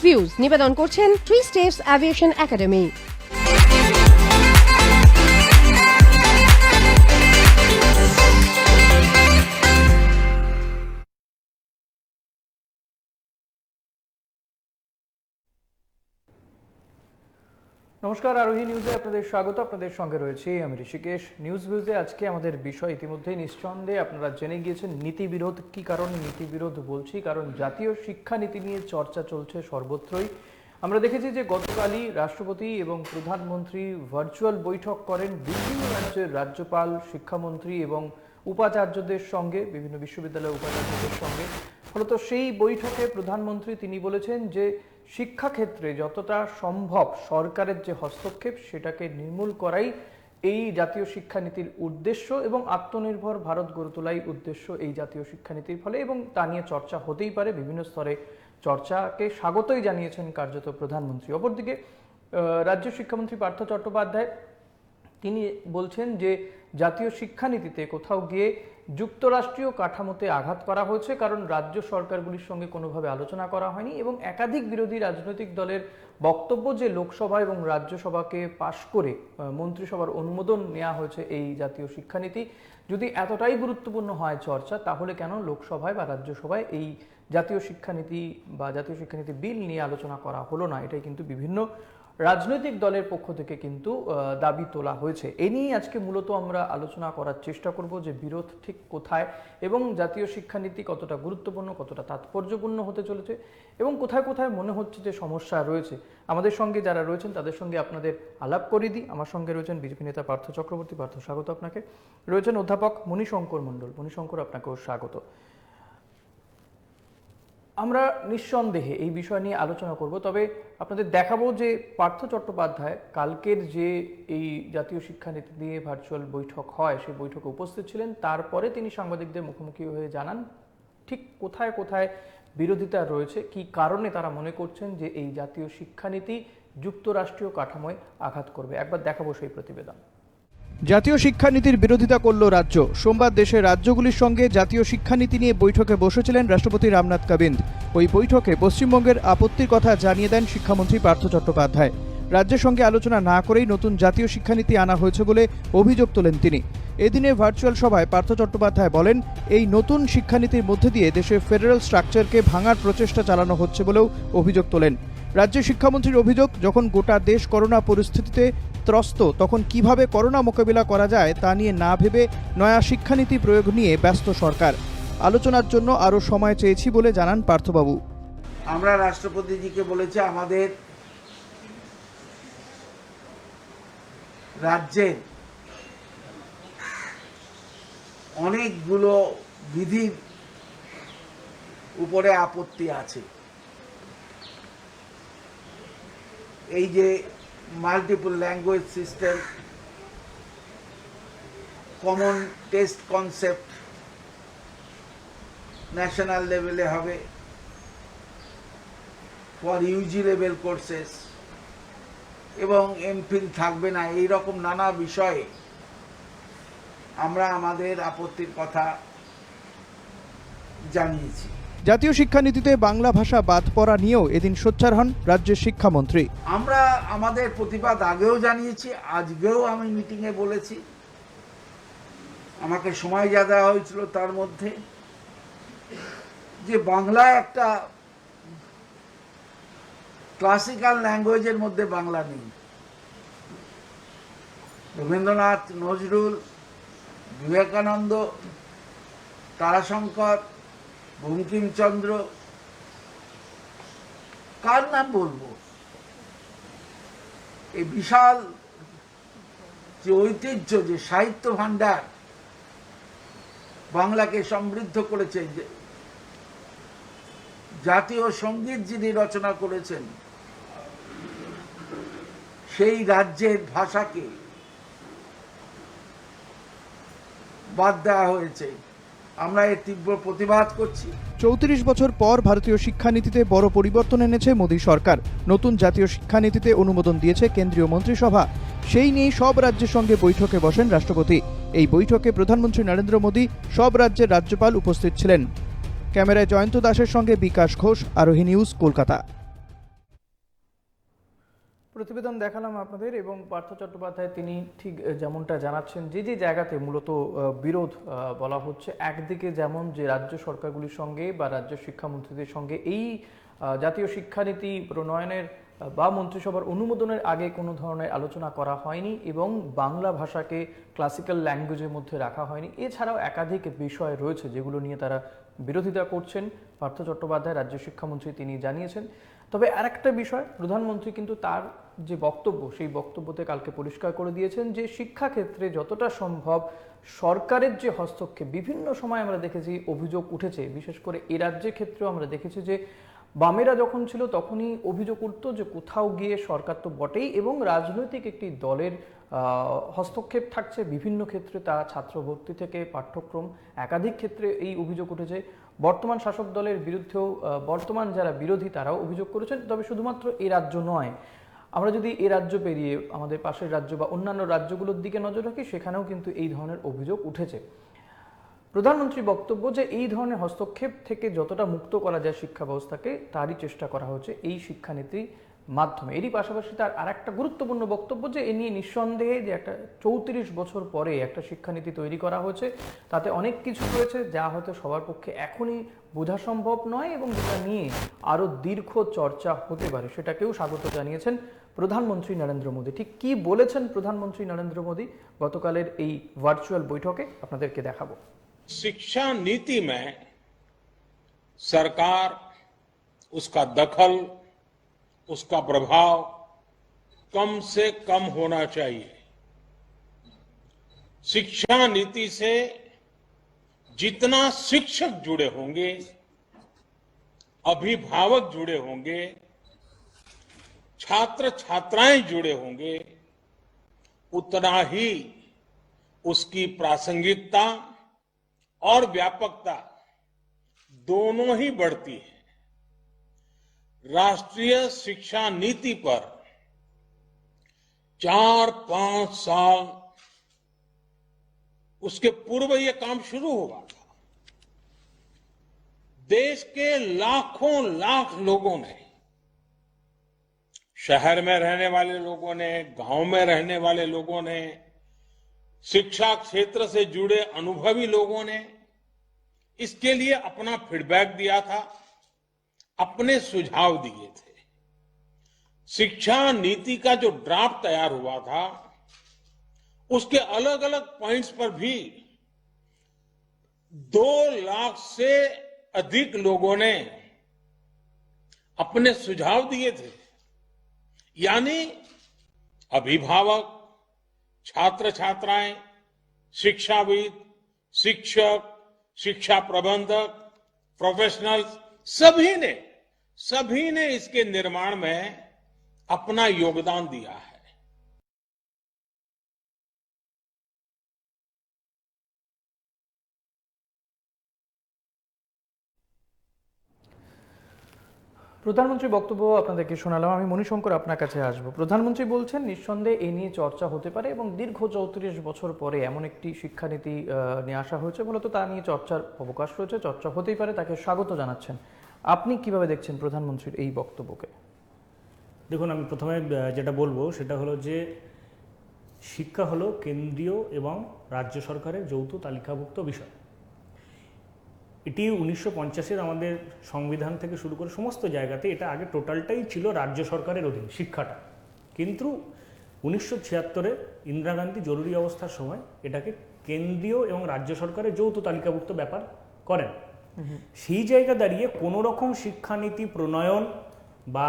Views নিবেদন করছেন 3 steps aviation academy. নমস্কার, আরোহী নিউজে আপনাদের স্বাগত। আপনাদের সঙ্গে রয়েছে আমি ঋষিকেশ। নিউজ ভিউজে আজকে আমাদের বিষয় ইতিমধ্যেই নিঃসন্দেহে আপনারা জেনে গিয়েছেন। নীতিবিরোধ। কি কারণে নীতিবিরোধ বলছি? কারণ জাতীয় শিক্ষানীতি নিয়ে চর্চা চলছে সর্বত্রই। আমরা দেখেছি যে গতকালই রাষ্ট্রপতি এবং প্রধানমন্ত্রী ভার্চুয়াল বৈঠক করেন বিভিন্ন রাজ্যের রাজ্যপাল, শিক্ষামন্ত্রী এবং উপাচার্যদের সঙ্গে, বিভিন্ন বিশ্ববিদ্যালয়ের উপাচার্যদের সঙ্গে। ফলত সেই বৈঠকে প্রধানমন্ত্রী তিনি বলেছেন যে শিক্ষাক্ষেত্রে যতটা সম্ভব সরকারের যে হস্তক্ষেপ সেটাকে নির্মূল করাই এই জাতীয় শিক্ষানীতির উদ্দেশ্য এবং আত্মনির্ভর ভারত গড়ে তোলাই উদ্দেশ্য এই জাতীয় শিক্ষানীতির ফলে, এবং তা নিয়ে চর্চা হতেই পারে। বিভিন্ন স্তরে চর্চাকে স্বাগতই জানিয়েছেন কার্যত প্রধানমন্ত্রী। অপরদিকে রাজ্য শিক্ষামন্ত্রী পার্থ চট্টোপাধ্যায় তিনি বলছেন যে জাতীয় শিক্ষানীতিতে কোথাও গিয়ে যুক্তরাষ্ট্রীয় কাঠামোতে আঘাত করা হয়েছে, কারণ রাজ্য সরকারগুলির সঙ্গে কোনোভাবে আলোচনা করা হয়নি এবং একাধিক বিরোধী রাজনৈতিক দলের বক্তব্য যে লোকসভা এবং রাজ্যসভাকে পাশ করে মন্ত্রিসভার অনুমোদন নেওয়া হয়েছে এই জাতীয় শিক্ষানীতি, যদি এতটাই গুরুত্বপূর্ণ হয় চর্চা, তাহলে কেন লোকসভায় বা রাজ্যসভায় এই জাতীয় শিক্ষানীতি বা জাতীয় শিক্ষানীতি বিল নিয়ে আলোচনা করা হলো না? এটাই কিন্তু বিভিন্ন রাজনৈতিক দলের পক্ষ থেকে কিন্তু দাবি তোলা হয়েছে। এ নিয়ে আজকে মূলত আমরা আলোচনা করার চেষ্টা করব যে বিরোধ ঠিক কোথায় এবং জাতীয় শিক্ষানীতি কতটা গুরুত্বপূর্ণ, কতটা তাৎপর্যপূর্ণ হতে চলেছে এবং কোথায় কোথায় মনে হচ্ছে যে সমস্যা রয়েছে। আমাদের সঙ্গে যারা রয়েছেন তাদের সঙ্গে আপনাদের আলাপ করে দিই। আমার সঙ্গে রয়েছেন বিজেপি নেতা পার্থ চক্রবর্তী। পার্থ, স্বাগত আপনাকে। রয়েছেন অধ্যাপক মণিশঙ্কর মণ্ডল। মণিশঙ্কর, আপনাকেও স্বাগত। আমরা নিঃসন্দেহে এই বিষয় নিয়ে আলোচনা করব, তবে আপনাদের দেখাবো যে পার্থ চট্টোপাধ্যায় কালকের যে এই জাতীয় শিক্ষানীতি নিয়ে ভার্চুয়াল বৈঠক হয় সেই বৈঠকে উপস্থিত ছিলেন। তারপরে তিনি সাংবাদিকদের মুখোমুখি হয়ে জানান ঠিক কোথায় কোথায় বিরোধিতা রয়েছে, কি কারণে তারা মনে করছেন যে এই জাতীয় শিক্ষানীতি যুক্তরাষ্ট্রীয় কাঠামোয় আঘাত করবে। একবার দেখাবো সেই প্রতিবেদন। জাতীয় শিক্ষানীতির বিরোধিতা করল রাজ্য। সোমবার দেশের রাজ্যগুলির সঙ্গে জাতীয় শিক্ষানীতি নিয়ে বৈঠকে বসেছিলেন রাষ্ট্রপতি রামনাথ কোবিন্দ। ওই বৈঠকে পশ্চিমবঙ্গের আপত্তির কথা জানিয়ে দেন শিক্ষামন্ত্রী পার্থ চট্টোপাধ্যায়। রাজ্যের সঙ্গে আলোচনা না করেই নতুন জাতীয় শিক্ষানীতি আনা হয়েছে বলে অভিযোগ তোলেন তিনি। এদিনের ভার্চুয়াল সভায় পার্থ চট্টোপাধ্যায় বলেন, এই নতুন শিক্ষানীতির মধ্যে দিয়ে দেশের ফেডারেল স্ট্রাকচারকে ভাঙার প্রচেষ্টা চালানো হচ্ছে বলেও অভিযোগ তোলেন। রাজ্যের শিক্ষামন্ত্রীর অভিযোগ, যখন গোটা দেশ করোনা পরিস্থিতিতে ত্রস্ত, তখন কিভাবে করোনা মোকাবিলা করা যায় তা নিয়ে না ভেবে নয়া শিক্ষানীতি প্রয়োগ নিয়ে ব্যস্ত সরকার। আলোচনার জন্য আরও সময় চেয়েছি বলে জানান পার্থবাবু। আমরা রাষ্ট্রপতিজিকে বলেছি আমাদের রাজ্যের অনেকগুলো বিধির উপরে আপত্তি আছে। এই যে multiple language system, common test concept national লেভেলে হবে ফর ইউজি লেভেল কোর্সেস, এবং এমফিল থাকবে না, এই রকম নানা বিষয়ে আমরা আমাদের আপত্তির কথা জানিয়েছি। জাতীয় শিক্ষানীতিতে বাংলা ভাষা বাদ পড়া নিয়েও এদিন সোচ্চার হন রাজ্যের শিক্ষামন্ত্রী। আমরা আমাদের প্রতিবাদ আগেও জানিয়েছি, আজকেও আমি মিটিংয়ে বলেছি। আমাকে সময় যা দেওয়া হয়েছিল তার মধ্যে যে বাংলা একটা ক্লাসিক্যাল ল্যাঙ্গুয়েজের মধ্যে বাংলা নেই। রবীন্দ্রনাথ, নজরুল, বিবেকানন্দ, তারাশঙ্কর, বঙ্কিমচন্দ্র, কার নাম বলবো? এই বিশাল যে ঐতিহ্য, যে সাহিত্য ভান্ডার বাংলাকে সমৃদ্ধ করেছে, জাতীয় সঙ্গীত যিনি রচনা করেছেন, সেই রাজ্যের ভাষাকে বাদ দেওয়া হয়েছে। আমরা এর তীব্র প্রতিবাদ করছি। 34 বছর পর ভারতীয় শিক্ষানীতিতে বড় পরিবর্তন এনেছে মোদী সরকার। নতুন জাতীয় শিক্ষানীতিতে অনুমোদন দিয়েছে কেন্দ্রীয় মন্ত্রিসভা। সেই নিয়ে সব রাজ্যের সঙ্গে বৈঠকে বসেন রাষ্ট্রপতি। এই বৈঠকে প্রধানমন্ত্রী নরেন্দ্র মোদী, সব রাজ্যের রাজ্যপাল উপস্থিত ছিলেন। ক্যামেরায় জয়ন্ত দাসের সঙ্গে বিকাশ ঘোষ, আরোহী নিউজ, কলকাতা। প্রতিবেদন দেখালাম আপনাদের এবং পার্থ চট্টোপাধ্যায় তিনি ঠিক যেমনটা জানাচ্ছেন যে যে জায়গাতে মূলত বিরোধ বলা হচ্ছে, একদিকে যেমন যে রাজ্য সরকারগুলির সঙ্গে বা রাজ্য শিক্ষামন্ত্রীদের সঙ্গে এই জাতীয় শিক্ষানীতি প্রণয়নের বা মন্ত্রিসভার অনুমোদনের আগে কোনো ধরনের আলোচনা করা হয়নি এবং বাংলা ভাষাকে ক্লাসিক্যাল ল্যাঙ্গুয়েজের মধ্যে রাখা হয়নি। এছাড়াও একাধিক বিষয় রয়েছে যেগুলো নিয়ে তারা বিরোধিতা করছেন। পার্থ চট্টোপাধ্যায় রাজ্য শিক্ষামন্ত্রী তিনি জানিয়েছেন। তবে আরেকটা বিষয়, প্রধানমন্ত্রী কিন্তু তার যে বক্তব্য সেই বক্তব্যতে কালকে পরিষ্কার করে দিয়েছেন যে শিক্ষাক্ষেত্রে যতটা সম্ভব সরকারের যে হস্তক্ষেপ, বিভিন্ন সময় আমরা দেখেছি অভিযোগ উঠেছে, বিশেষ করে এ রাজ্যের ক্ষেত্রেও আমরা দেখেছি যে বামেরা যখন ছিল তখনই অভিযোগ উঠত যে কোথাও গিয়ে সরকার তো বটেই এবং রাজনৈতিক একটি দলের হস্তক্ষেপ থাকছে বিভিন্ন ক্ষেত্রে, তা ছাত্র ভর্তি থেকে পাঠ্যক্রম, একাধিক ক্ষেত্রে এই অভিযোগ উঠেছে। বর্তমান শাসক দলের বিরুদ্ধেও বর্তমান যারা বিরোধী তারাও অভিযোগ করেছেন। তবে শুধুমাত্র এই রাজ্য নয়, আমরা যদি এই রাজ্য পেরিয়ে আমাদের পাশের রাজ্য বা অন্যান্য রাজ্যগুলোর দিকে নজর রাখি, সেখানেও কিন্তু এই ধরনের অভিযোগ উঠেছে। প্রধানমন্ত্রীর বক্তব্য যে এই ধরনের হস্তক্ষেপ থেকে যতটা মুক্ত করা যায় শিক্ষা ব্যবস্থাকে, তারই চেষ্টা করা হচ্ছে এই শিক্ষানীতির মাধ্যমে। এরই পাশাপাশি তার আরেকটা গুরুত্বপূর্ণ বক্তব্য যে এ নিয়ে নিঃসন্দেহে যে একটা 34 বছর পরে একটা শিক্ষানীতি তৈরি করা হয়েছে, তাতে অনেক কিছু রয়েছে যা হয়তো সবার পক্ষে এখনই বোঝা সম্ভব নয় এবং যেটা নিয়ে আরও দীর্ঘ চর্চা হতে পারে, সেটাকেও স্বাগত জানিয়েছেন প্রধানমন্ত্রী নরেন্দ্র মোদী। ঠিক কি বলেছেন প্রধানমন্ত্রী নরেন্দ্র মোদী গতকালের এই ভার্চুয়াল বৈঠকে আপনাদেরকে দেখাবো। शिक्षा नीति में सरकार, उसका दखल, उसका प्रभाव कम से कम होना चाहिए। शिक्षा नीति से जितना शिक्षक जुड़े होंगे, अभिभावक जुड़े होंगे, छात्र छात्राएं जुड़े होंगे, उतना ही उसकी प्रासंगिकता और व्यापकता दोनों ही बढ़ती है। राष्ट्रीय शिक्षा नीति पर 4-5 साल उसके पूर्व ये काम शुरू हुआ था। देश के लाखों लाख लोगों ने, शहर में रहने वाले लोगों ने, गांव में रहने वाले लोगों ने, शिक्षा क्षेत्र से जुड़े अनुभवी लोगों ने इसके लिए अपना फीडबैक दिया था, अपने सुझाव दिए थे। शिक्षा नीति का जो ड्राफ्ट तैयार हुआ था, उसके अलग अलग पॉइंट्स पर भी 2 लाख से अधिक लोगों ने अपने सुझाव दिए थे। यानी अभिभावक, छात्र छात्राएं, शिक्षाविद, शिक्षक, शिक्षा प्रबंधक, प्रोफेशनल्स, सभी ने इसके निर्माण में अपना योगदान दिया है। প্রধানমন্ত্রীর বক্তব্য আপনাদেরকে শোনালাম। আমি মণিশঙ্কর আপনার কাছে আসব। প্রধানমন্ত্রী বলছেন নিঃসন্দেহে এ নিয়ে চর্চা হতে পারে এবং দীর্ঘ 34 বছর পরে এমন একটি শিক্ষানীতি নিয়ে আসা হয়েছে, মূলত তা নিয়ে চর্চার অবকাশ রয়েছে, চর্চা হতেই পারে, তাকে স্বাগত জানাচ্ছেন। আপনি কিভাবে দেখছেন প্রধানমন্ত্রীর এই বক্তব্যকে? দেখুন, আমি প্রথমে যেটা বলবো সেটা হলো যে শিক্ষা হলো কেন্দ্রীয় এবং রাজ্য সরকারের যৌথ তালিকাভুক্ত বিষয়। এটি 1950-এর আমাদের সংবিধান থেকে শুরু করে সমস্ত জায়গাতে এটা আগে টোটালটাই ছিল রাজ্য সরকারের অধীন শিক্ষাটা, কিন্তু 1976-এ ইন্দিরা গান্ধী জরুরি অবস্থার সময় এটাকে কেন্দ্রীয় এবং রাজ্য সরকারের যৌথ তালিকাভুক্ত ব্যাপার করেন। সেই জায়গা দাঁড়িয়ে কোনো রকম শিক্ষানীতি প্রণয়ন বা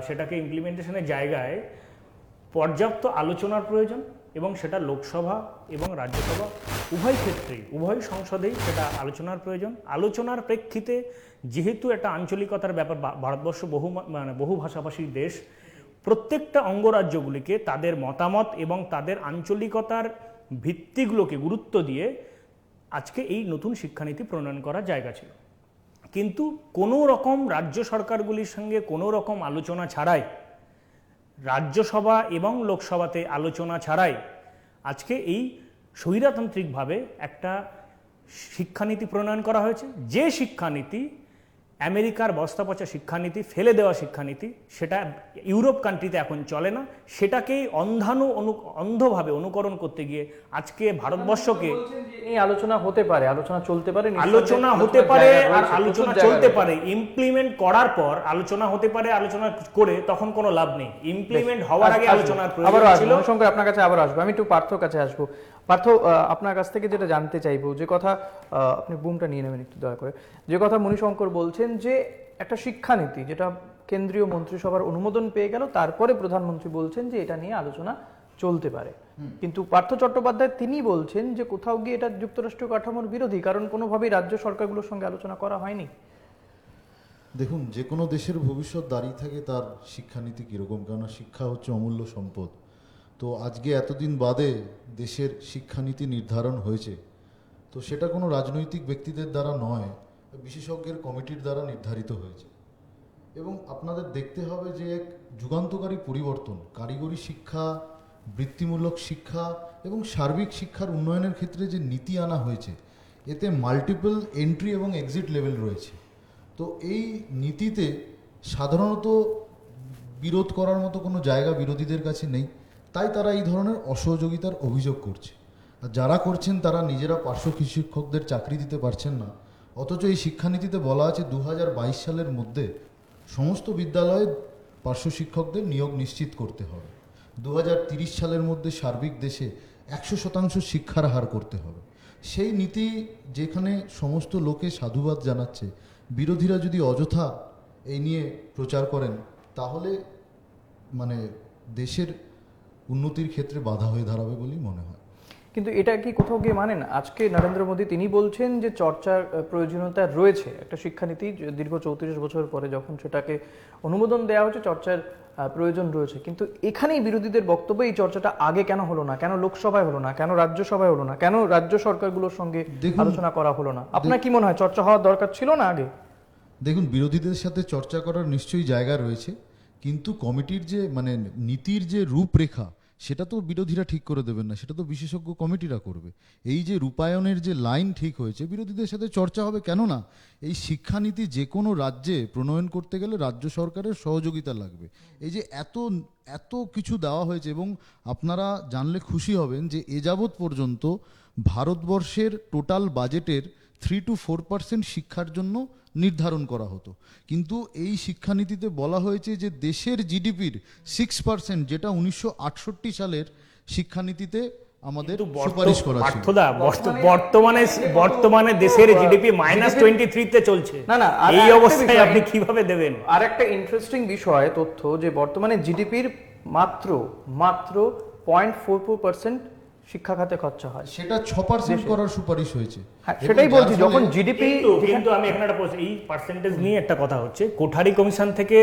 সেটাকে ইমপ্লিমেন্টেশনের জায়গায় পর্যাপ্ত আলোচনার প্রয়োজন এবং সেটা লোকসভা এবং রাজ্যসভা উভয় ক্ষেত্রেই, উভয় সংসদেই সেটা আলোচনার প্রয়োজন। আলোচনার প্রেক্ষিতে যেহেতু একটা আঞ্চলিকতার ব্যাপার, ভারতবর্ষ বহু ভাষাভাষী দেশ, প্রত্যেকটা অঙ্গরাজ্যগুলিকে তাদের মতামত এবং তাদের আঞ্চলিকতার ভিত্তিগুলোকে গুরুত্ব দিয়ে আজকে এই নতুন শিক্ষানীতি প্রণয়ন করার জায়গা ছিল। কিন্তু কোনো রকম রাজ্য সরকারগুলির সঙ্গে কোনো রকম আলোচনা ছাড়াই, রাজ্যসভা এবং লোকসভাতে আলোচনা ছাড়াই আজকে এই স্বৈরতান্ত্রিকভাবে একটা শিক্ষানীতি প্রণয়ন করা হয়েছে, যে শিক্ষানীতি আমেরিকার বস্তা পচা শিক্ষানীতি, ফেলে দেওয়া শিক্ষানীতি, সেটা ইউরোপ কান্ট্রিতে এখন চলে না। সেটাকেই অন্ধভাবে অনুকরণ করতে গিয়ে আজকে ভারতবর্ষকে এই আলোচনা হতে পারে, আলোচনা চলতে পারে, আলোচনা হতে পারে আর আলোচনা চলতে পারে। ইমপ্লিমেন্ট করার পর আলোচনা হতে পারে, আলোচনা করে তখন কোনো লাভ নেই। ইমপ্লিমেন্ট হওয়ার আগে আলোচনার প্রয়োজন ছিল। মণিশঙ্কর, আপনার কাছে আবার আসবো, আমি একটু পার্থর কাছে আসবো। পার্থ, আপনার কাছ থেকে যেটা জানতে চাইবো, যে কথা আপনি বুমটা নিয়ে নেবেন একটু দয়া করে, যে কথা মণিশঙ্কর বলছেন যে একটা শিক্ষানীতি যেটা কেন্দ্রীয় মন্ত্রিসভার অনুমোদন পেয়ে গেল, তারপরে প্রধানমন্ত্রী বলছেন যে এটা নিয়ে আলোচনা চলতে পারে, কিন্তু পার্থ চট্টোপাধ্যায় তিনি বলছেন যে কোথাও গিয়ে এটা যুক্তরাষ্ট্রীয় কাঠামোর বিরোধী, কারণ কোনোভাবেই রাজ্য সরকারগুলোর সঙ্গে আলোচনা করা হয়নি। দেখুন, যে কোনো দেশের ভবিষ্যৎ দাঁড়িয়ে থাকে তার শিক্ষানীতি কীরকম, কেননা শিক্ষা হচ্ছে অমূল্য সম্পদ। তো আজকে এতদিন বাদে দেশের শিক্ষানীতি নির্ধারণ হয়েছে, তো সেটা কোনো রাজনৈতিক ব্যক্তিদের দ্বারা নয়, বিশেষজ্ঞের কমিটির দ্বারা নির্ধারিত হয়েছে। এবং আপনাদের দেখতে হবে যে এক যুগান্তকারী পরিবর্তন, কারিগরি শিক্ষা, বৃত্তিমূলক শিক্ষা এবং সার্বিক শিক্ষার উন্নয়নের ক্ষেত্রে যে নীতি আনা হয়েছে, এতে মাল্টিপল এন্ট্রি এবং এক্সিট লেভেল রয়েছে। তো এই নীতিতে সাধারণত বিরোধ করার মতো কোনো জায়গা বিরোধীদের কাছে নেই, তাই তারা এই ধরনের অসহযোগিতার অভিযোগ করছে। আর যারা করছেন তারা নিজেরা পার্শ্ব শিক্ষকদের চাকরি দিতে পারছেন না, অথচ এই শিক্ষানীতিতে বলা আছে 2022 সালের মধ্যে সমস্ত বিদ্যালয়ে পার্শ্ব শিক্ষকদের নিয়োগ নিশ্চিত করতে হবে, 2030 সালের মধ্যে সার্বিক দেশে 100% শিক্ষার হার করতে হবে। সেই নীতি যেখানে সমস্ত লোকে সাধুবাদ জানাচ্ছে, বিরোধীরা যদি অযথা এই নিয়ে প্রচার করেন তাহলে মানে দেশের উন্নতির ক্ষেত্রে বাধা হয়ে দাঁড়াবে বলেই মনে হয়। কিন্তু এটা কি কোথাও গিয়ে মানেন? আজকে নরেন্দ্র মোদী তিনি বলছেন যে চর্চার প্রয়োজনীয়তা রয়েছে, একটা শিক্ষানীতি দীর্ঘ 34 বছর পরে যখন সেটাকে অনুমোদন দেওয়া হচ্ছে, চর্চার প্রয়োজন রয়েছে, কিন্তু এখানেই বিরোধীদের বক্তব্য এই চর্চাটা আগে কেন হলো না, কেন লোকসভায় হলো না, কেন রাজ্যসভায় হলো না, কেন রাজ্য সরকারগুলোর সঙ্গে আলোচনা করা হলো না? আপনার কি মনে হয় চর্চা হওয়ার দরকার ছিল না আগে? দেখুন, বিরোধীদের সাথে চর্চা করার নিশ্চয়ই জায়গা রয়েছে, কিন্তু কমিটির যে মানে নীতির যে রূপরেখা সেটা তো বিরোধীরা ঠিক করে দেবেন না, সেটা তো বিশেষজ্ঞ কমিটিরা করবে। এই যে রূপায়ণের যে লাইন ঠিক হয়েছে, বিরোধীদের সাথে চর্চা হবে কেন না? এই শিক্ষানীতি যে কোনো রাজ্যে প্রণয়ন করতে গেলে রাজ্য সরকারের সহযোগিতা লাগবে। এই যে এত কিছু দেওয়া হয়েছে, এবং আপনারা জানলে খুশি হবেন যে এ যাবৎ পর্যন্ত ভারতবর্ষের টোটাল বাজেটের 3 to 4% শিক্ষার জন্য নির্ধারণ করা হতো, কিন্তু এই শিক্ষানীতিতে বলা হয়েছে যে দেশের জিডিপির 6%, যেটা 1968 সালের শিক্ষানীতিতে আমাদের সুপারিশ করা ছিল। বর্তমানে দেশের জিডিপি -23 তে চলছে। না, এই অবস্থায় আপনি কিভাবে দেবেন? আর একটা ইন্টারেস্টিং বিষয় তথ্য, যে বর্তমানে জিডিপির মাত্র 0.44% শিক্ষা খাতে খরচা হয়, সেটা 6% করার সুপারিশ হয়েছে। সেটাই বলছি, যখন জিডিপি, কিন্তু আমি এখানে একটা এই পার্সেন্টেজ নিয়ে একটা কথা হচ্ছে, কোঠারি কমিশন থেকে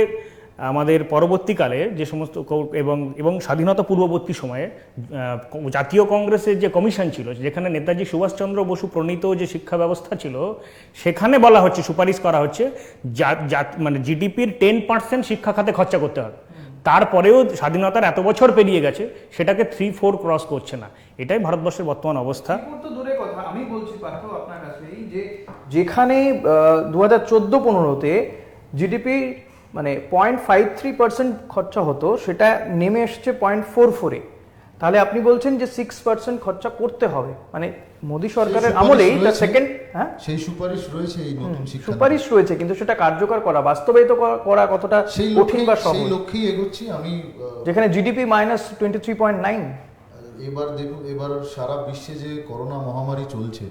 আমাদের পরবর্তীকালে যে সমস্ত এবং স্বাধীনতা পূর্ববর্তী সময়ে জাতীয় কংগ্রেসের যে কমিশন ছিল, যেখানে নেতাজি সুভাষচন্দ্র বসু প্রণীত যে শিক্ষা ব্যবস্থা ছিল, সেখানে বলা হচ্ছে, সুপারিশ করা হচ্ছে মানে জিডিপির 10% শিক্ষা খাতে খরচা করতে হবে। তারপরেও স্বাধীনতার এত বছর পেরিয়ে গেছে, সেটাকে 3-4 ক্রস করছে না। এটাই ভারতবর্ষের বর্তমান অবস্থা। দূরে কথা, আমি বলছি পার্থ আপনার কাছে, যে যেখানে 2014-15-তে জিডিপি মানে 0.53% খরচা হতো, সেটা নেমে এসছে 0.44-এ। তাহলে আপনি বলছেন যে 6% খরচা করতে হবে, মানে মোদী সরকারের আমলেই সেকেন্ড। হ্যাঁ, সেই সুপারিশ রয়েছে, এই নতুন সুপারিশ রয়েছে, কিন্তু সেটা কার্যকর করা, বাস্তবায়িত করা কতটা কঠিন বা সহজ? সেই লক্ষ্যেই এগোচ্ছি আমি, যেখানে জিডিপি -23.9। এবার দেখুন, এবার সারা বিশ্বে যে করোনা মহামারী চলছে,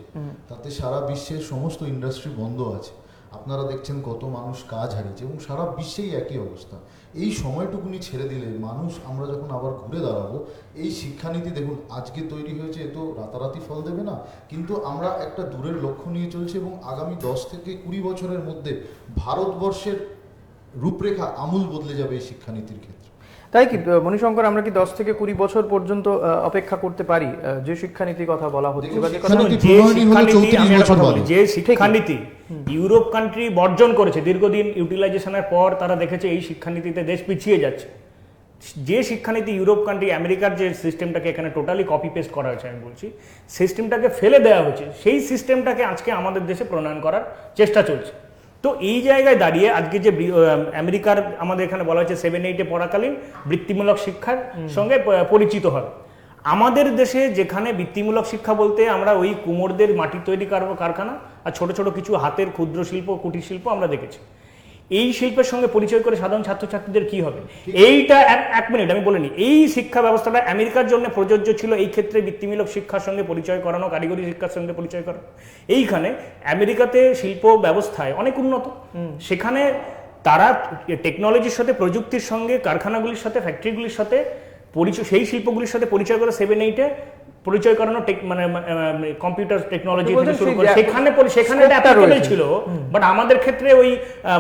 তাতে সারা বিশ্বের সমস্ত ইন্ডাস্ট্রি বন্ধ আছে। আপনারা দেখছেন কত মানুষ কাজ হারিয়েছে, এবং সারা বিশ্বেই একই অবস্থা। এই সময়টুকুনি ছেড়ে দিলে মানুষ, আমরা যখন আবার ঘুরে দাঁড়াবো, এই শিক্ষানীতি দেখুন আজকে তৈরি হয়েছে, এ তো রাতারাতি ফল দেবে না, কিন্তু আমরা একটা দূরের লক্ষ্য নিয়ে চলছি, এবং আগামী 10 থেকে 20 বছরের মধ্যে ভারতবর্ষের রূপরেখা আমূল বদলে যাবে এই শিক্ষানীতির ক্ষেত্রে। তাই কি মণিশঙ্কর, আমরা কি 10 থেকে 20 বছর পর্যন্ত অপেক্ষা করতে পারি? যে শিক্ষানীতির কথা বলা হচ্ছে, যে শিক্ষানীতি ইউরোপ কান্ট্রি বর্জন করেছে দীর্ঘদিন ইউটিলাইজেশনের পর, তারা দেখেছে এই শিক্ষানীতিতে দেশ পিছিয়ে যাচ্ছে। যে শিক্ষানীতি ইউরোপ কান্ট্রি, আমেরিকার যে সিস্টেমটাকে এখানে টোটালি কপি পেস্ট করা হয়েছে, আমি বলছি সিস্টেমটাকে ফেলে দেওয়া হয়েছে, সেই সিস্টেমটাকে আজকে আমাদের দেশে প্রণয়ন করার চেষ্টা চলছে। তো এই জায়গায় দাঁড়িয়ে আজকে যে আমেরিকার আমাদের এখানে বলা হচ্ছে 7-8 পড়াকালীন বৃত্তিমূলক শিক্ষার সঙ্গে পরিচিত হবে। আমাদের দেশে যেখানে বৃত্তিমূলক শিক্ষা বলতে আমরা ওই কুমোরদের মাটি তৈরি কারখানা আর ছোট ছোট কিছু হাতের ক্ষুদ্র শিল্প, কুটির শিল্প আমরা দেখেছি। এই শিল্পের সঙ্গে পরিচয় করে সাধারণ ছাত্রছাত্রীদের কি হবে? এইটা এক মিনিট আমি বলিনি, এই শিক্ষা ব্যবস্থাটা আমেরিকার জন্য প্রযোজ্য ছিল এই ক্ষেত্রে বৃত্তিমূলক শিক্ষার সঙ্গে পরিচয় করানো, কারিগরি শিক্ষার সঙ্গে পরিচয় করানো। এইখানে আমেরিকাতে শিল্প ব্যবস্থায় অনেক উন্নত, সেখানে তারা টেকনোলজির সাথে, প্রযুক্তির সঙ্গে, কারখানাগুলির সাথে, ফ্যাক্টরিগুলির সাথে পরিচয়, সেই শিল্পগুলির সাথে পরিচয় করে 7-8 পরিচয় করানো, মানে কম্পিউটার টেকনোলজি থেকে শুরু করে সেখানে এটা অ্যাপ্লিকেবল ছিল। বাট আমাদের ক্ষেত্রে ওই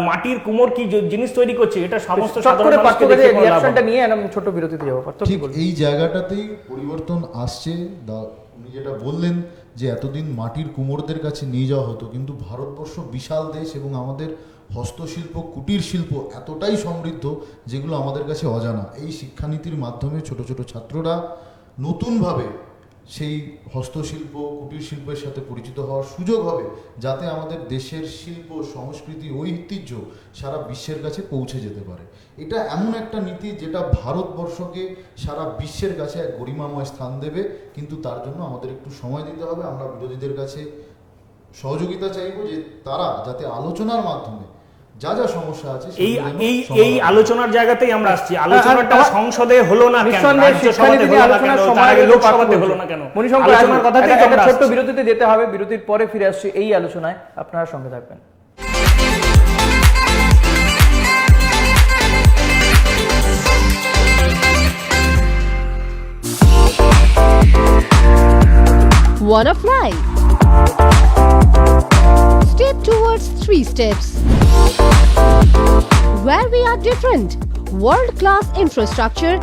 মাটির কুমোর কি জিনিস তৈরি করছে এটা সমস্ত সাধারণ মানুষকে দেখে কোনো লাভ হবে না। ছোট বিরতিতে যাবো। ঠিক এই জায়গাটাতেই পরিবর্তন আসছে। উনি যেটা বললেন যে এতদিন মাটির কুমোরদের কাছে নিয়ে যাওয়া হতো, কিন্তু ভারতবর্ষ বিশাল দেশ এবং আমাদের হস্তশিল্প, কুটির শিল্প এতটাই সমৃদ্ধ যেগুলো আমাদের কাছে অজানা। এই শিক্ষানীতির মাধ্যমে ছোট ছোট ছাত্ররা নতুনভাবে সেই হস্তশিল্প, কুটির শিল্পের সাথে পরিচিত হওয়ার সুযোগ হবে, যাতে আমাদের দেশের শিল্প, সংস্কৃতি, ঐতিহ্য সারা বিশ্বের কাছে পৌঁছে যেতে পারে। এটা এমন একটা নীতি যেটা ভারতবর্ষকে সারা বিশ্বের কাছে এক গরিমাময় স্থান দেবে, কিন্তু তার জন্য আমাদের একটু সময় দিতে হবে। আমরা বিরোধীদের কাছে সহযোগিতা চাইব যে তারা যাতে আলোচনার মাধ্যমে যা যা সমস্যা আছে এই আলোচনার জায়গাতেই আমরা আসছি। আলোচনাটা সংসদে হলো না কেন, রাজ্যসভাতে হলো না কেন, তার আগে লোকসভাতে হলো না কেন? আলোচনার কথাতে একটা ছোট্ট বিরতিতে যেতে হবে, বিরতির পরে ফিরে আসছি এই আলোচনায়, আপনারা সঙ্গে থাকবেন। Wanna fly? Step towards 3 steps. Where we are different. World-class infrastructure,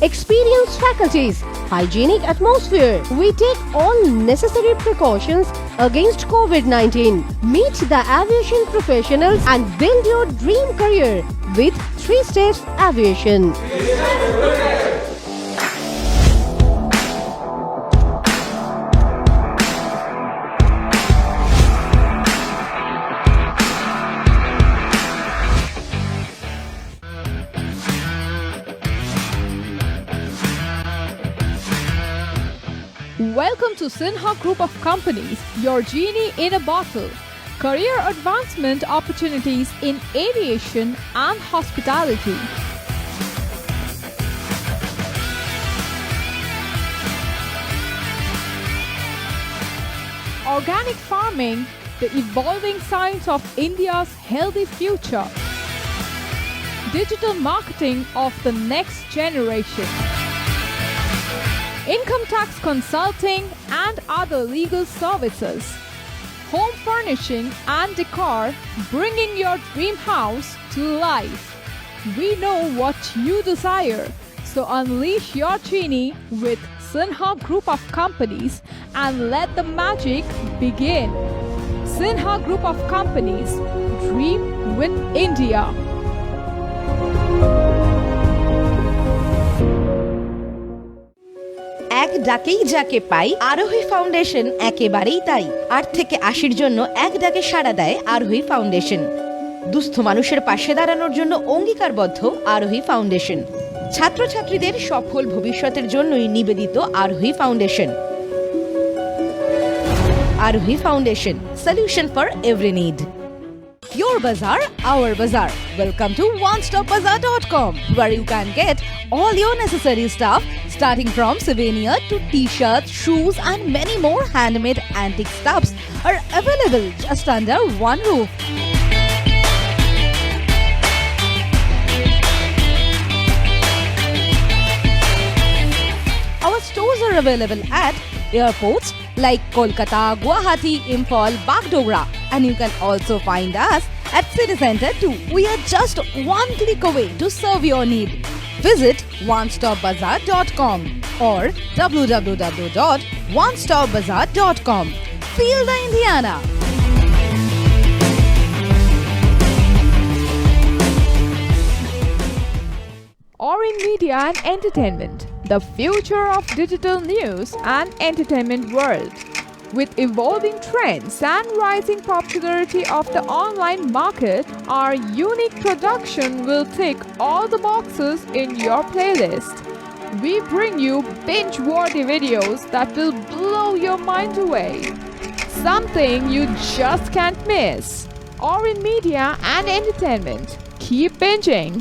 experienced faculties, hygienic atmosphere. We take all necessary precautions against COVID-19. Meet the aviation professionals and build your dream career with 3 Steps Aviation. Welcome to Sinha Group of Companies, your genie in a bottle. Career advancement opportunities in aviation and hospitality. Organic farming, the evolving science of India's healthy future. Digital marketing of the next generation. Income tax consulting and other legal services. Home furnishing and decor, bringing your dream house to life. We know what you desire, so unleash your genie with Sinha Group of Companies and let the magic begin. Sinha Group of Companies, dream with India. এক ডাকেই যাকে পাই, আরোহী foundation একেবারেই তাই। 8 থেকে 80-র জন্য এক ডাকে সাড়া দেয় আরোহী ফাউন্ডেশন। দুস্থ মানুষের পাশে দাঁড়ানোর জন্য অঙ্গীকারবদ্ধ আরোহী ফাউন্ডেশন। ছাত্রছাত্রীদের সফল ভবিষ্যতের জন্যই নিবেদিত আরোহী ফাউন্ডেশন। আরোহী foundation, solution for every need. Your bazaar, our bazaar. Welcome to onestopbazaar.com, where you can get all your necessary stuff, starting from souvenir to t-shirts, shoes and many more handmade antique stuffs are available just under one roof. Our stores are available at airports like Kolkata, Guwahati, Imphal, Bagdogra, and you can also find us at City Center too. We are just one click away to serve your need. Visit onestopbazaar.com or www.onestopbazaar.com. Feel the Indiana. Orin Media and Entertainment, the future of digital news and entertainment world. With evolving trends and rising popularity of the online market, our unique production will tick all the boxes in your playlist. We bring you binge-worthy videos that will blow your mind away. Something you just can't miss. Or in media and entertainment. Keep binging.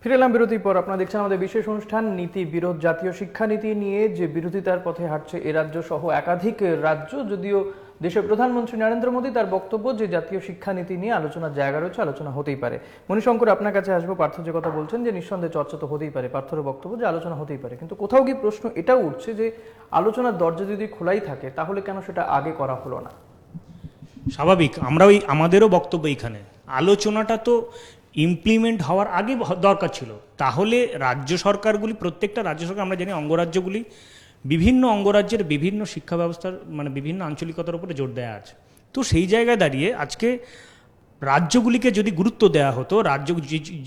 ফিরে এলাম বিরতির পর। আপনারা দেখছেন আমাদের বিশেষ অনুষ্ঠান নীতি বিরোধ। জাতীয় শিক্ষানীতি নিয়ে যে বিরোধিতার পথে হাঁটছে এ রাজ্য সহ একাধিক রাজ্য, যদিও দেশের প্রধানমন্ত্রী নরেন্দ্র মোদী তার বক্তব্য যে জাতীয় শিক্ষানীতি নিয়ে আলোচনার জায়গা রয়েছে, আলোচনা হতেই পারে। মণিশঙ্কর, আপনার কাছে আসবো। পার্থ যে কথা বলছেন যে নিঃসন্দেহে চর্চা তো হতেই পারে, পার্থর বক্তব্য যে আলোচনা হতেই পারে, কিন্তু কোথাও কি প্রশ্ন এটাও উঠছে যে আলোচনার দরজা যদি খোলাই থাকে তাহলে কেন সেটা আগে করা হলো না? স্বাভাবিক, আমাদেরও বক্তব্য এইখানে আলোচনাটা তো ইমপ্লিমেন্ট হওয়ার আগে দরকার ছিল। তাহলে রাজ্য সরকারগুলি, প্রত্যেকটা রাজ্য সরকার, আমরা জানি অঙ্গরাজ্যগুলি, বিভিন্ন অঙ্গরাজ্যের বিভিন্ন শিক্ষা ব্যবস্থার মানে বিভিন্ন আঞ্চলিকতার উপরে জোর দেওয়া আছে। তো সেই জায়গায় দাঁড়িয়ে আজকে রাজ্যগুলিকে যদি গুরুত্ব দেওয়া হতো,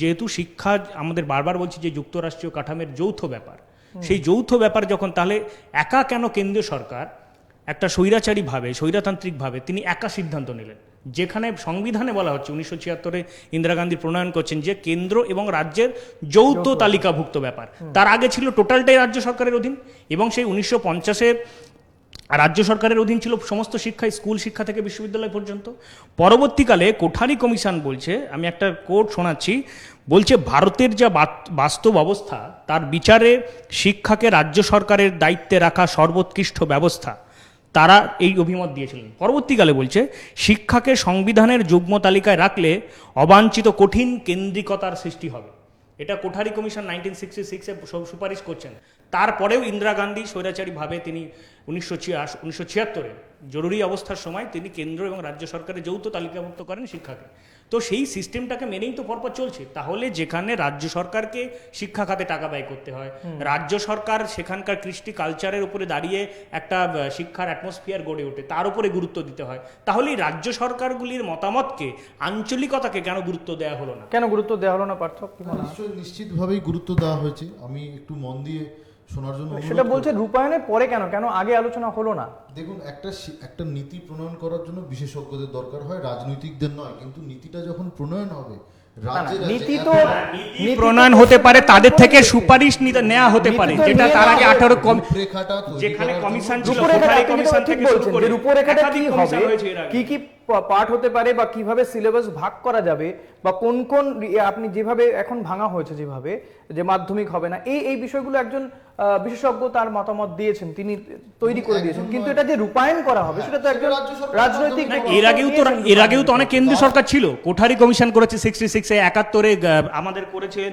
যেহেতু শিক্ষা আমাদের বারবার বলছি যে যুক্তরাষ্ট্রীয় কাঠামোর যৌথ ব্যাপার, সেই যৌথ ব্যাপার যখন, তাহলে একা কেন কেন্দ্রীয় সরকার একটা স্বৈরাচারীভাবে, স্বৈরতান্ত্রিকভাবে তিনি একা সিদ্ধান্ত নিলেন, যেখানে সংবিধানে বলা হচ্ছে 1976-এ ইন্দিরা গান্ধী প্রণয়ন করছেন যে কেন্দ্র এবং রাজ্যের যৌথ তালিকাভুক্ত ব্যাপার। তার আগে ছিল টোটালটাই রাজ্য সরকারের অধীন, এবং সেই 1950-এ রাজ্য সরকারের অধীন ছিল সমস্ত শিক্ষা, স্কুল শিক্ষা থেকে বিশ্ববিদ্যালয় পর্যন্ত। পরবর্তীকালে কোঠারি কমিশন বলছে, আমি একটা কোট শোনাচ্ছি, বলছে ভারতের যা বাস্তব অবস্থা তার বিচারে শিক্ষাকে রাজ্য সরকারের দায়িত্বে রাখা সর্বোৎকৃষ্ট ব্যবস্থা। তারা এই অভিমত দিয়েছিলেন। পরবর্তীকালে বলছে শিক্ষাকে সংবিধানের যুগ্ম তালিকায় রাখলে অবাঞ্ছিত কঠিন কেন্দ্রিকতার সৃষ্টি হবে। এটা কোঠারি কমিশন 1966-এ সুপারিশ করছেন। তারপরেও ইন্দিরা গান্ধী স্বৈরাচারীভাবে তিনি 1976-এ জরুরি অবস্থার সময় তিনি কেন্দ্র এবং রাজ্য সরকারের যৌথ তালিকাভুক্ত করেন শিক্ষাকে। তো সেই সিস্টেমটাকে মেনেই তো পরপর চলছে। তাহলে যেখানে রাজ্য সরকারকে শিক্ষা খাতে টাকা ব্যয় করতে হয়, রাজ্য সরকার সেখানকার কৃষ্টি কালচারের উপরে দাঁড়িয়ে একটা শিক্ষার অ্যাটমসফিয়ার গড়ে ওঠে, তার উপরে গুরুত্ব দিতে হয়, তাহলে এই রাজ্য সরকারগুলির মতামতকে, আঞ্চলিকতাকে কেন গুরুত্ব দেওয়া হলো না? কেন গুরুত্ব দেওয়া হলো না পার্থ? নিশ্চিতভাবেই গুরুত্ব দেওয়া হয়েছে। আমি একটু মন দিয়ে শোনার জন্য সেটা বলছে রূপায়ণের পরে কেন আগে আলোচনা হলো না? দেখুন, একটা নীতি প্রণয়ন করার জন্য বিশেষজ্ঞদের দরকার হয়, রাজনৈতিকদের নয়। কিন্তু নীতিটা যখন প্রণয়ন হবে, নীতি তো প্রণয়ন হতে পারে, তাদের থেকে সুপারিশ নেওয়া হতে পারে, যেটা তার আগে 18 যেখানে কমিশন ছিল, কমিশন থেকে শুরু করে রূপরেখাটা কি হবে, কি কি পার্ট হতে পারে, বা কিভাবে সিলেবাস ভাগ করা যাবে, বা কোন কোন আপনি যেভাবে এখন ভাঙা হয়েছে, যেভাবে যে মাধ্যমিক হবে না, এই বিষয়গুলো একজন বিশেষজ্ঞ তার মতামত দিয়েছেন, তিনি তৈরি করে দিয়েছেন। কিন্তু এটা যে রূপায়ণ করা হবে সেটা তো একজন রাজনৈতিক, এর আগেও তো অনেক কেন্দ্রীয় সরকার ছিল। কোঠারি কমিশন করেছে 66-এ, 71-এ আমাদের করেছিলেন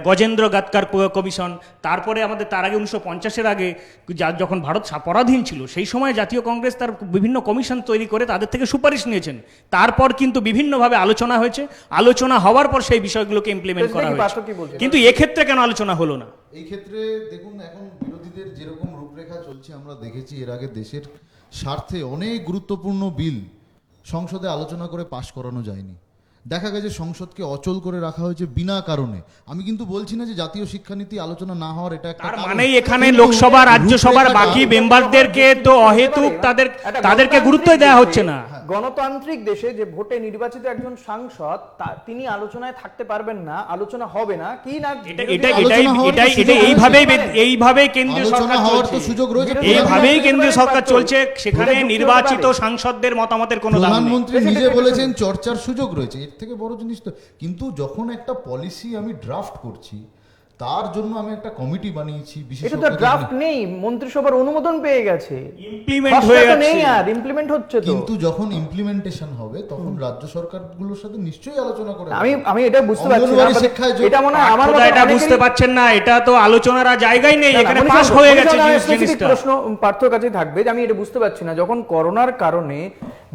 গজেন্দ্র গাদকার কমিশন। তারপরে আমাদের তার আগে 1950-এর আগে যখন ভারত পরাধীন ছিল, সেই সময় জাতীয় কংগ্রেস তার বিভিন্ন কমিশন তৈরি করে তাদের থেকে সুপারিশ নিয়েছেন। তারপর কিন্তু বিভিন্নভাবে আলোচনা হয়েছে, আলোচনা হওয়ার পর সেই বিষয়গুলোকে ইমপ্লিমেন্ট করা হয়েছে। কিন্তু এক্ষেত্রে কেন আলোচনা হলো না? এই ক্ষেত্রে দেখুন, এখন বিরোধীদের যেরকম রূপরেখা চলছে আমরা দেখেছি, এর আগে দেশের স্বার্থে অনেক গুরুত্বপূর্ণ বিল সংসদে আলোচনা করে পাশ করানো যায়নি। দেখা গেছে সংসদকে অচল করে রাখা হয়েছে বিনা কারণে। আমি কিন্তু বলছি না যে জাতীয় শিক্ষানীতি আলোচনা না হওয়ার এটা একটা কারণ, মানে এখানে লোকসভা রাজ্যসভার বাকি মেম্বারদেরকে তো অহেতুক তাদেরকে গুরুত্বই দেওয়া হচ্ছে না। গণতান্ত্রিক দেশে যে ভোটে নির্বাচিত একজন সাংসদ তিনি আলোচনায় থাকতে পারবেন না, আলোচনা হবে না কি না, এইভাবেই কেন্দ্রীয় সরকার চলছে, এইভাবেই কেন্দ্রীয় সরকার চলছে। সেখানে নির্বাচিত সাংসদদের মতামতের কোনো দাম নেই। প্রধানমন্ত্রী নিজে বলেছেন চর্চার সুযোগ রয়েছে, এর থেকে বড় জিনিস তো। কিন্তু যখন একটা পলিসি আমি ড্রাফট করছি, তার জন্য আমি একটা কমিটি বানিয়েছি, এটা তো ড্রাফট নেই, মন্ত্রিসভার অনুমোদন পেয়ে গেছে, ইমপ্লিমেন্ট হয়ে নেই আর ইমপ্লিমেন্ট হচ্ছে তো। কিন্তু যখন ইমপ্লিমেন্টেশন হবে তখন রাজ্য সরকারগুলোর সাথে নিশ্চয়ই আলোচনা করে। আমি এটা বুঝতে পারছি না, এটা মনে হয় আমার মত এটা বুঝতে পারছেন না, এটা তো আলোচনার জায়গাই নেই, এখানে পাস হয়ে গেছে জিনিসটা। প্রশ্ন পার্থর কাছে থাকবে যে আমি এটা বুঝতে পারছি না, যখন করোনার কারণে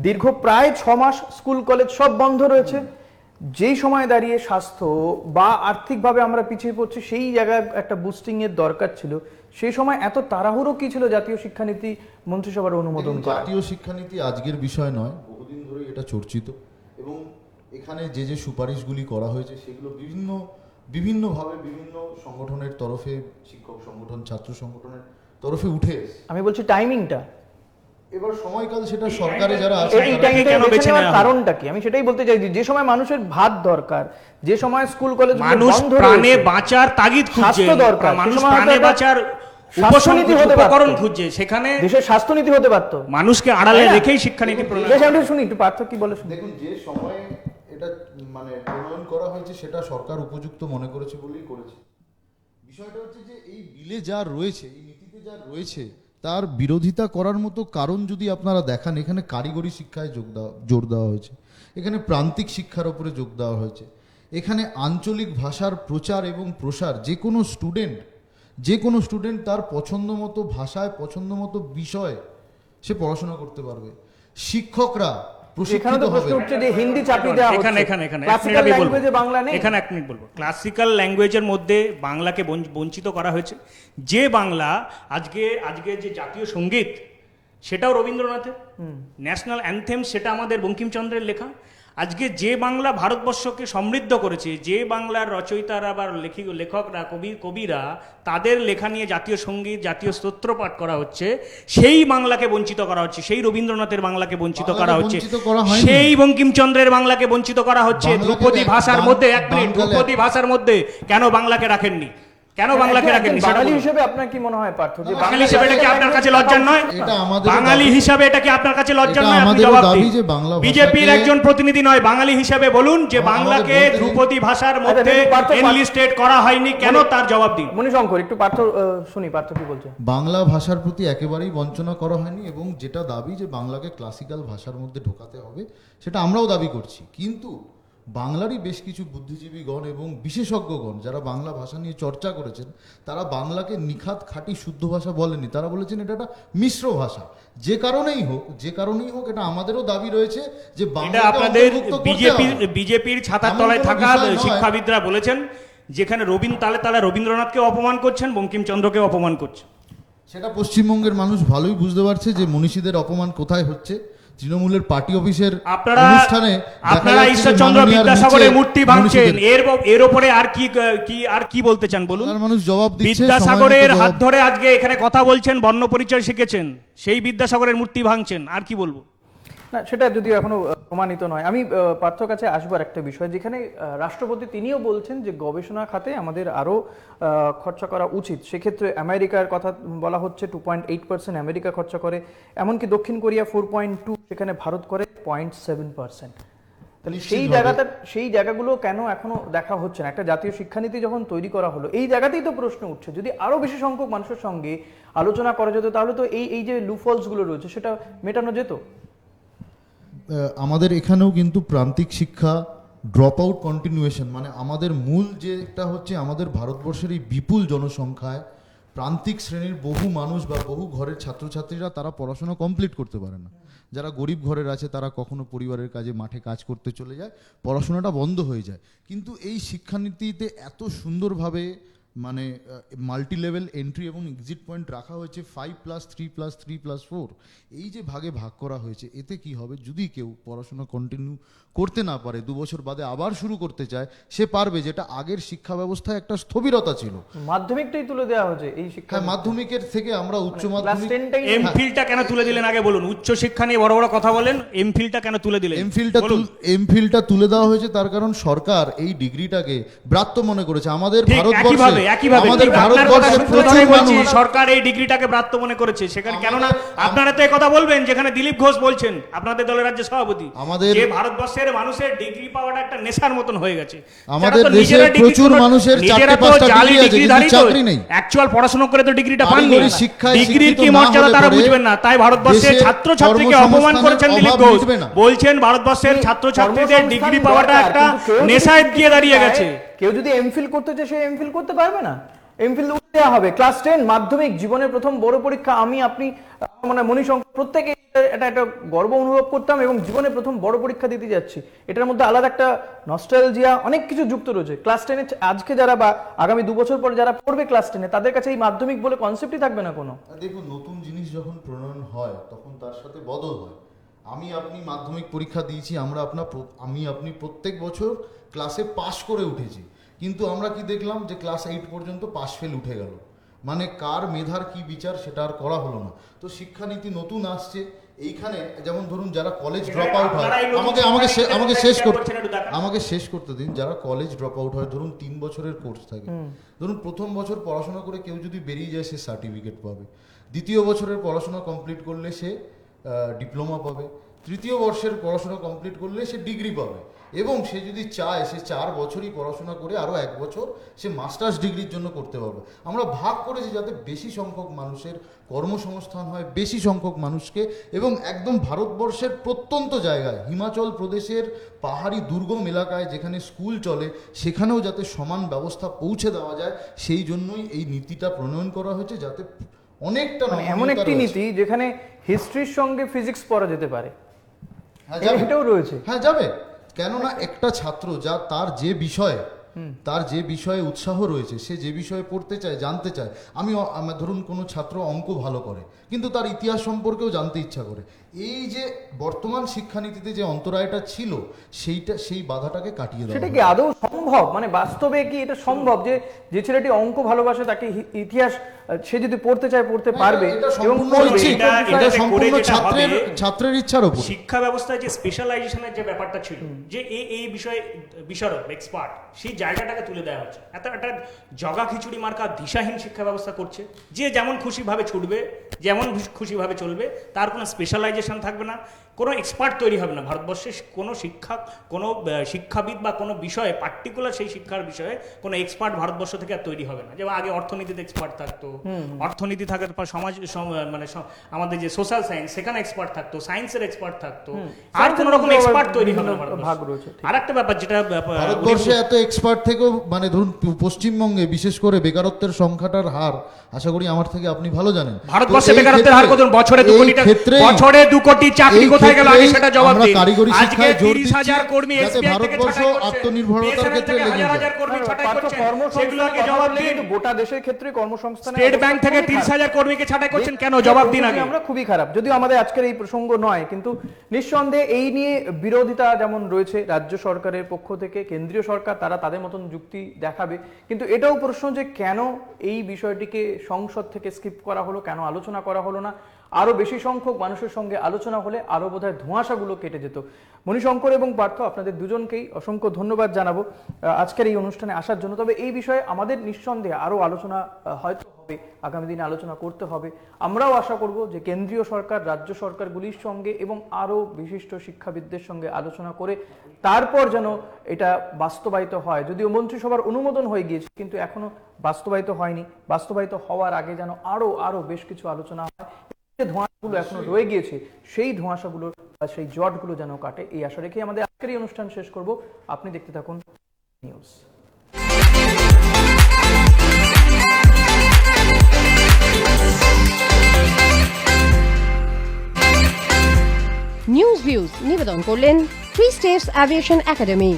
দীর্ঘ প্রায় 6 মাস স্কুল কলেজ সব বন্ধ রয়েছে, যেই সময় দাঁড়িয়ে স্বাস্থ্য বা আর্থিকভাবে আমরা পিছিয়ে পড়ছি, সেই জায়গায় একটা বুস্টিং এর দরকার ছিল। সেই সময় এত তাড়াহুড়ো কি ছিল জাতীয় শিক্ষানীতি মন্ত্রিসভার অনুমোদন করা? জাতীয় শিক্ষানীতি আজকের বিষয় নয়, বহুদিন ধরে এটা চর্চিত, এবং এখানে যে যে সুপারিশগুলি করা হয়েছে সেগুলো বিভিন্নভাবে বিভিন্ন সংগঠনের তরফে, শিক্ষক সংগঠন, ছাত্র সংগঠনের তরফে উঠে এসেছে। আমি বলছি টাইমিংটা, এবার সময়কাল সেটা সরকারে যারা আছে এই টাইমটা কেন বেছে নেওয়ার কারণটা কি? আমি সেটাই বলতে চাইছি, যে সময় মানুষের ভাত দরকার, যে সময় স্কুল কলেজ মানুষ প্রাণে বাঁচার তাগিদ খুঁজছে, স্বাস্থ্য দরকার, মানুষ প্রাণে বাঁচার উপকরণ খুঁজছে, সেখানে দেশের স্বাস্থ্যনীতি হতে পারত। মানুষকে আড়ালে রেখেই শিক্ষানীতি প্রণয়ন। শুনি একটু পার্থ কি বলে। দেখুন, যে সময়ে এটা মানে প্রণয়ন করা হয়েছে সেটা সরকার উপযুক্ত মনে করেছে বলেই করেছে। বিষয়টা হচ্ছে যে এই বিলে যা রয়েছে, এই নীতিতে যা রয়েছে, তার বিরোধিতা করার মতো কারণ যদি আপনারা দেখান, এখানে কারিগরি শিক্ষায় জোর দেওয়া হয়েছে, এখানে প্রান্তিক শিক্ষার উপরে যোগ দেওয়া হয়েছে, এখানে আঞ্চলিক ভাষার প্রচার এবং প্রসার, যে কোনো স্টুডেন্ট তার পছন্দ মতো ভাষায়, পছন্দ মতো বিষয় সে পড়াশোনা করতে পারবে। শিক্ষকরা প্রশিক্ষিত হবে। হিন্দি চাকরি দেওয়া হচ্ছে, এখানে এক মিনিট বলবো। ক্লাসিক্যাল ল্যাঙ্গুয়েজের মধ্যে বাংলাকে বঞ্চিত করা হয়েছে। যে বাংলা আজকে যে জাতীয় সঙ্গীত সেটাও রবীন্দ্রনাথের, ন্যাশনাল অ্যানথেম সেটা আমাদের বঙ্কিমচন্দ্রের লেখা। আজকে যে বাংলা ভারতবর্ষকে সমৃদ্ধ করেছে, যে বাংলার রচয়িতারা বা লেখকরা, কবিরা, তাদের লেখা নিয়ে জাতীয় সঙ্গীত, জাতীয় স্তোত্র পাঠ করা হচ্ছে, সেই বাংলাকে বঞ্চিত করা হচ্ছে, সেই রবীন্দ্রনাথের বাংলাকে বঞ্চিত করা হচ্ছে, সেই বঙ্কিমচন্দ্রের বাংলাকে বঞ্চিত করা হচ্ছে। ধ্রুপদী ভাষার মধ্যে, এক মিনিট, ধ্রুপদী ভাষার মধ্যে কেন বাংলাকে রাখেননি? কেন বাংলাকে রাখেননি? বাঙালি হিসেবে আপনার কি মনে হয় পার্থ, যে বাঙালি হিসেবে এটা কি আপনার কাছে লজ্জার নয়? বাঙালি হিসেবে এটা কি আপনার কাছে লজ্জার নয়? আপনি জবাব দিন। বিজেপির একজন প্রতিনিধি নয়, বাঙালি হিসেবে বলুন যে বাংলাকে ধ্রুপদী ভাষার মধ্যে এনলিস্টেড করা হয়নি, কেন? তার জবাব দিন। মণিশঙ্কর, একটু পার্থ শুনি, পার্থ কি বলছে। বাংলা ভাষার প্রতি একেবারেই বঞ্চনা করা হয়নি, এবং যেটা দাবি যে বাংলাকে ক্লাসিক্যাল ভাষার মধ্যে ঢোকাতে হবে, সেটা আমরাও দাবি করছি। কিন্তু বাংলারই বেশ কিছু বুদ্ধিজীবীগণ এবং বিশেষজ্ঞগণ যারা বাংলা ভাষা নিয়ে চর্চা করেছেন, তারা বাংলাকে নিখাত খাঁটি শুদ্ধ ভাষা বলেননি, তারা বলেছেন এটা একটা মিশ্র ভাষা। যে কারণেই হোক এটা আমাদেরও দাবি রয়েছে যে এটা আপনাদের বিজেপির ছাতার তলায় থাকা শিক্ষাবিদরা বলেছেন, যেখানে তালে রবীন্দ্রনাথকে অপমান করছেন, বঙ্কিমচন্দ্রকে অপমান করছেন। সেটা পশ্চিমবঙ্গের মানুষ ভালোই বুঝতে পারছে যে মনীষীদের অপমান কোথায় হচ্ছে। তৃণমূলের পার্টি অফিসের অনুষ্ঠানে আপনারা ঈশ্বরচন্দ্র বিদ্যাসাগরের মূর্তি ভাঙছেন, এর উপরে আর কি বলতে চান বলুন? মানুষ জবাব দিচ্ছে। বিদ্যাসাগরের হাত ধরে আজকে এখানে কথা বলছেন, বর্ণ পরিচয় শিখেছেন, সেই বিদ্যাসাগরের মূর্তি ভাঙছেন, আর কি বলবো? না, সেটা যদিও এখনো প্রমাণিত নয়। আমি পার্থর কাছে আসবার একটা বিষয়, যেখানে রাষ্ট্রপতি তিনিও বলছেন যে গবেষণা খাতে আমাদের আরো খরচা করা উচিত। সেক্ষেত্রে আমেরিকার কথা বলা হচ্ছে, 2.8% আমেরিকা খরচা করে, এমনকি দক্ষিণ কোরিয়া 4.2, সেখানে ভারত করে 0.7%। তাহলে সেই জায়গাগুলো কেন এখনো দেখা হচ্ছে না? একটা জাতীয় শিক্ষানীতি যখন তৈরি করা হলো, এই জায়গাতেই তো প্রশ্ন উঠছে, যদি আরো বেশি সংখ্যক মানুষের সঙ্গে আলোচনা করা যেত, তাহলে তো এই যে লুফলস গুলো রয়েছে সেটা মেটানো যেত। আমাদের এখানেও কিন্তু প্রান্তিক শিক্ষা ড্রপ আউট কন্টিনিউয়েশন, মানে আমাদের মূল যেটা হচ্ছে, আমাদের ভারতবর্ষের এই বিপুল জনসংখ্যায় প্রান্তিক শ্রেণীর বহু মানুষ বা বহু ঘরের ছাত্রছাত্রীরা তারা পড়াশোনা কমপ্লিট করতে পারে না। যারা গরিব ঘরের আছে তারা কখনো পরিবারের কাজে মাঠে কাজ করতে চলে যায়, পড়াশোনাটা বন্ধ হয়ে যায়। কিন্তু এই শিক্ষানীতিতে এত সুন্দরভাবে মানে মাল্টি লেভেল এন্ট্রি এবং এক্সিট পয়েন্ট রাখা হয়েছে, 5+3+3+4, এই যে ভাগে ভাগ করা হয়েছে, এতে কি হবে? যদি কেউ পড়াশোনা কন্টিনিউ করতে না পারে, 2 বছর বাদে আবার শুরু করতে চায়, সে পারবে, যেটা আগের শিক্ষা ব্যবস্থায় একটা স্থবিরতা ছিল। মাধ্যমিকটাই তুলে দেওয়া হয়েছে এই শিক্ষা, মাধ্যমিকের থেকে আমরা উচ্চ মাধ্যমিক। এমফিলটা কেন তুলে দিলেন আগে বলুন? উচ্চ শিক্ষা নিয়ে বড় বড় কথা বলেন, এমফিলটা কেন তুলে দিলেন? এমফিলটা তুলে দেওয়া হয়েছে তার কারণ সরকার এই ডিগ্রিটাকে ব্রাত্য মনে করেছে। আমাদের ভারতবর্ষে সরকার এই ডিগ্রিটাকে ব্রাত্য মনে করেছে, সেখানে কেননা আপনারা তো এই কথা বলবেন, যেখানে দিলীপ ঘোষ বলছেন, আপনাদের দলের রাজ্য সভাপতি, যে ভারতবর্ষের মানুষের ডিগ্রি পাওয়াটা একটা নেশার মতন হয়ে গেছে। আমাদের দেশে প্রচুর মানুষের 4-5টা ডিগ্রি আছে, কিন্তু চাকরি নেই। অ্যাকচুয়াল পড়াশোনা করে তো ডিগ্রিটা পাননি। ডিগ্রির কি মর্যাদা তারা বুঝবেন না, তাই ভারতবর্ষের ছাত্রছাত্রীকে অপমান করেছেন দিলীপ ঘোষ। বলছেন ভারতবর্ষের ছাত্রছাত্রীদের ডিগ্রি পাওয়াটা একটা নেশায় গিয়ে দাঁড়িয়ে গেছে। কেউ যদি এমফিল করতে চায়, সে এমফিল করতে পারবে না। এমফিল দেওয়া হবে, ক্লাস 10 মাধ্যমিক জীবনের প্রথম বড় পরীক্ষা। আপনি মানে মণিশঙ্কর প্রত্যেকে এটা একটা গর্ব অনুভব করতাম, এবং জীবনে প্রথম বড় পরীক্ষা দিতে যাচ্ছি, এটার মধ্যে আলাদা একটা নস্টালজিয়া, অনেক কিছু যুক্ত রয়েছে। ক্লাস 10-এ আজকে যারা বা আগামী 2 বছর পর যারা পড়বে ক্লাস 10-এ, তাদের কাছে এই মাধ্যমিক বলে কনসেপ্টই থাকবে না কোনো। দেখুন, নতুন জিনিস যখন প্রণয়ন হয় তখন তার সাথে বদল হয়। আমি আপনি মাধ্যমিক পরীক্ষা দিয়েছি, আমি আপনি প্রত্যেক বছর ক্লাসে পাশ করে উঠেছি, কিন্তু আমরা কি দেখলাম যে ক্লাস 8 পর্যন্ত পাশ ফেল উঠে গেল। মানে কার মেধার কি বিচার সেটা আর করা হলো না। তো শিক্ষানীতি নতুন আসছে, এইখানে যেমন ধরুন যারা কলেজ ড্রপ আউট হয়, আমাকে শেষ করতে দিন। যারা কলেজ ড্রপ আউট হয়, ধরুন 3 বছরের কোর্স থাকে, ধরুন প্রথম বছর পড়াশোনা করে কেউ যদি বেরিয়ে যায় সে সার্টিফিকেট পাবে, দ্বিতীয় বছরের পড়াশোনা কমপ্লিট করলে সে ডিপ্লোমা পাবে, তৃতীয় বর্ষের পড়াশোনা কমপ্লিট করলে সে ডিগ্রি পাবে, এবং সে যদি চায় সে 4 বছরই পড়াশোনা করে আরও 1 বছর সে মাস্টার্স ডিগ্রির জন্য করতে পারবে। আমরা ভাগ করেছি যাতে বেশি সংখ্যক মানুষের কর্মসংস্থান হয়, বেশি সংখ্যক মানুষকে, এবং একদম ভারতবর্ষের প্রত্যন্ত জায়গায়, হিমাচল প্রদেশের পাহাড়ি দুর্গম এলাকায় যেখানে স্কুল চলে সেখানেও যাতে সমান ব্যবস্থা পৌঁছে দেওয়া যায়, সেই জন্যই এই নীতিটা প্রণয়ন করা হয়েছে, যাতে অনেকটা এমন একটি নীতি যেখানে হিস্ট্রির সঙ্গে ফিজিক্স পড়া যেতে পারে। হ্যাঁ, এটাও রয়েছে। হ্যাঁ, যাবে। কেননা একটা ছাত্র তার যে বিষয়ে উৎসাহ রয়েছে, সে যে বিষয়ে পড়তে চায়, জানতে চায়। ধরুন কোনো ছাত্র অঙ্ক ভালো করে কিন্তু তার ইতিহাস সম্পর্কেও জানতে ইচ্ছা করে, এই যে বর্তমান শিক্ষানীতিতে যে অন্তরায়টা ছিল সেই বাধাটাকে কাটিয়ে দেওয়া। সেটা কি আদৌ সম্ভব? মানে বাস্তবে কি এটা সম্ভব যে ছেলেটি অঙ্ক ভালোবাসে তাকে ইতিহাস সে যদি পড়তে চায় পড়তে পারবে? এটা সম্পূর্ণ ছাত্রের ইচ্ছার উপর। শিক্ষা ব্যবস্থায় যে স্পেশালাইজেশনের যে ব্যাপারটা ছিল, যে এই বিষয়ে বিশারদ এক্সপার্ট, সেই জায়গাটাকে তুলে দেওয়া হচ্ছে। একটা জগা খিচুড়ি মার্কা দিশাহীন শিক্ষা ব্যবস্থা করছে, যে যেমন খুশিভাবে ছুটবে, যেমন খুশিভাবে চলবে, তার কোনো স্পেশালাইজেশন থাকবে না, কোনো এক্সপার্ট তৈরি হবে না। ভারতবর্ষে কোনো শিক্ষাবিদ বা কোনো বিষয়ে পার্টিকুলার সেই শিক্ষার বিষয়ে কোনো এক্সপার্ট ভারতবর্ষ থেকে আর তৈরি হবে না। যেমন আগে অর্থনীতিতে এক্সপার্ট থাকতো, অর্থনীতি থাকার পর মানে আমাদের যে সোশ্যাল সায়েন্স সেখানে এক্সপার্ট থাকতো, সায়েন্সের এক্সপার্ট থাকতো, আর কোনো রকম এক্সপার্ট তৈরি হবে না। ভাগ রয়েছে। আর একটা ব্যাপার যেটা ভারতবর্ষে এত এক্সপার্ট থেকেও, মানে ধরুন পশ্চিমবঙ্গে বিশেষ করে বেকারত্বের সংখ্যাটার হার আশা করি আমার থেকে আপনি ভালো জানেন। ভারতবর্ষে বেকারত্বের হার কত? বছরে 2 কোটি চাকরি কোথায় গেল আগে সেটা জবাব দিন। কারিগরি শিক্ষায় জোর দিচ্ছি 30,000 কর্মী যাতে ভারতবর্ষ আত্মনির্ভরতার ক্ষেত্রে লেগে যায়। সেগুলোকে জবাব দিন। কিন্তু গোটা দেশের ক্ষেত্রে কর্মসংস্থান, স্টেট ব্যাংক থেকে 30,000 কর্মীকে ছাঁটাই করছেন কেন? জবাব দিন আগে। আমরা খুবই খারাপ, যদিও আমাদের আজকের এই প্রসঙ্গ নয়, কিন্তু নিঃসন্দেহে এই নিয়ে বিরোধিতা যেমন রয়েছে রাজ্য সরকারের পক্ষ থেকে, কেন্দ্রীয় সরকার তারা তাদের মতন যুক্তি দেখাবে, কিন্তু এটাও প্রশ্ন যে কেন এই বিষয়টিকে সংসদ থেকে স্কিপ করা হলো, কেন আলোচনা করা হলো না? আরো বেশি সংখ্যক মানুষের সঙ্গে আলোচনা হলে আরো বোধহয় ধোঁয়াশাগুলো কেটে যেত। মণিশঙ্কর এবং পার্থ, আপনাদের দুজনকেই অসংখ্য ধন্যবাদ জানাবো আজকের এই অনুষ্ঠানে আসার জন্য। তবে এই বিষয়ে আমাদের নিঃসন্দেহে আরো আলোচনা হয়তো হবে, আগামী দিনে আলোচনা করতে হবে। আমরাও আশা করব যে কেন্দ্রীয় সরকার, রাজ্য সরকারগুলির সঙ্গে এবং আরো বিশিষ্ট শিক্ষাবিদদের সঙ্গে আলোচনা করে তারপর যেন এটা বাস্তবায়িত হয়। যদিও মন্ত্রিসভার অনুমোদন হয়ে গিয়েছে, কিন্তু এখনো বাস্তবায়িত হয়নি। বাস্তবায়িত হওয়ার আগে যেন আরো বেশ কিছু আলোচনা হয়। যে ধোঁয়াশাগুলো এখনো রয়ে গিয়েছে, সেই ধোঁয়াশাগুলো বা সেই জটগুলো যেন কাটে, এই আশা রেখে আমাদের আজকের এই অনুষ্ঠান শেষ করব। আপনি দেখতে থাকুন নিউজ। নিউজ ভিউজ নিবেদন করলেন 3 স্টেটস এভিয়েশন একাডেমি।